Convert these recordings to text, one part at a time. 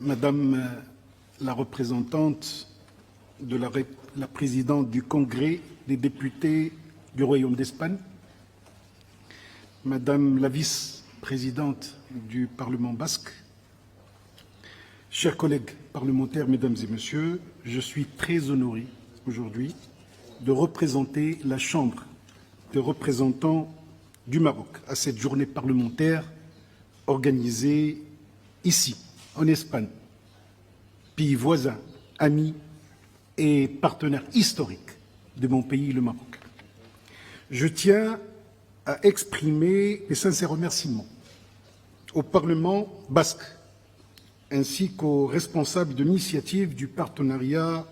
Madame la représentante de la présidente du Congrès des députés du Royaume d'Espagne, Madame la vice-présidente du Parlement basque, chers collègues parlementaires, mesdames et messieurs, je suis très honoré aujourd'hui de représenter la Chambre des représentants du Maroc à cette journée parlementaire organisée ici, en Espagne, pays voisin, ami et partenaire historique de mon pays, le Maroc. Je tiens à exprimer mes sincères remerciements au Parlement basque ainsi qu'aux responsables de l'initiative du partenariat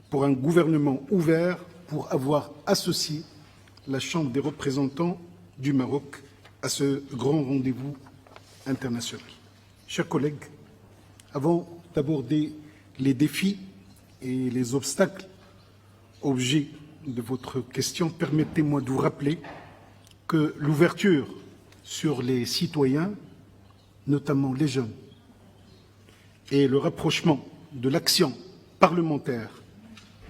pour un gouvernement ouvert pour avoir associé la Chambre des représentants du Maroc à ce grand rendez-vous international. Chers collègues, avant d'aborder les défis et les obstacles, objet de votre question, permettez-moi de vous rappeler que l'ouverture sur les citoyens, notamment les jeunes, et le rapprochement de l'action parlementaire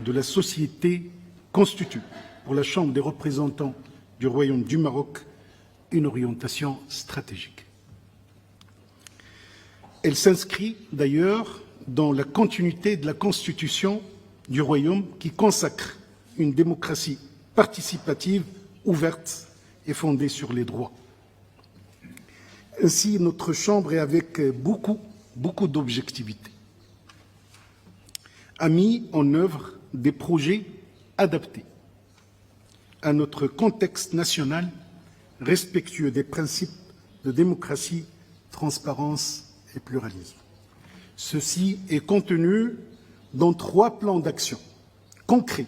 de la société constituent pour la Chambre des représentants du Royaume du Maroc une orientation stratégique. Elle s'inscrit d'ailleurs dans la continuité de la Constitution du Royaume qui consacre une démocratie participative, ouverte et fondée sur les droits. Ainsi, notre Chambre, est avec beaucoup d'objectivité, a mis en œuvre des projets adaptés à notre contexte national, respectueux des principes de démocratie, transparence et pluralisme. Ceci est contenu dans 3 plans d'action concrets,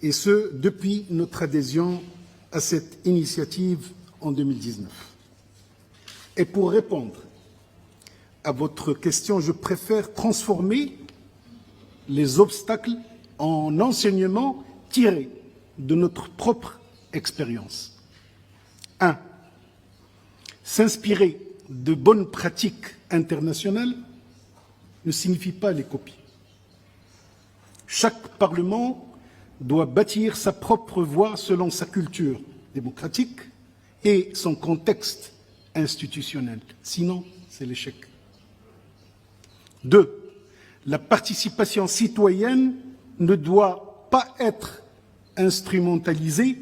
et ce, depuis notre adhésion à cette initiative en 2019. Et pour répondre à votre question, je préfère transformer les obstacles en enseignements tirés de notre propre expérience. 1. S'inspirer de bonnes pratiques internationales ne signifie pas les copier. Chaque Parlement doit bâtir sa propre voie selon sa culture démocratique et son contexte institutionnel. Sinon, c'est l'échec. 2. La participation citoyenne ne doit pas être instrumentalisée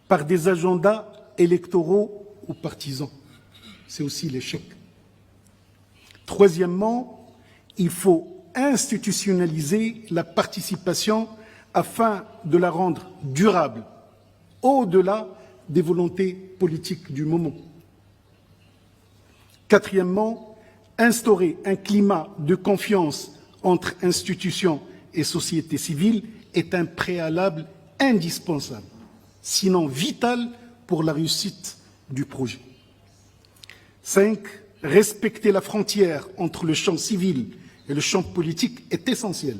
par des agendas électoraux ou partisans. C'est aussi l'échec. Troisièmement, il faut institutionnaliser la participation afin de la rendre durable, au-delà des volontés politiques du moment. Quatrièmement, instaurer un climat de confiance entre institutions et société civile est un préalable indispensable, sinon vital pour la réussite du projet. 5. Respecter la frontière entre le champ civil et le champ politique est essentiel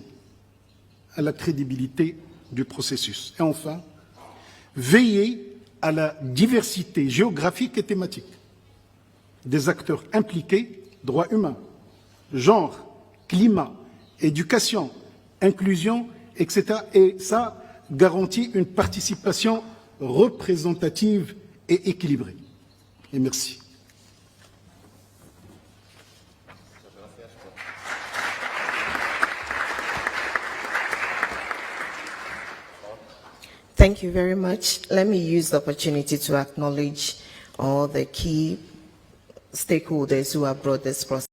à la crédibilité du processus. Et enfin, veiller à la diversité géographique et thématique des acteurs impliqués, droits humains, genre, climat, éducation, inclusion, etc. Et ça garantit une participation représentative et équilibrée. Et merci. Thank you very much. Let me use the opportunity to acknowledge all the key stakeholders who have brought this process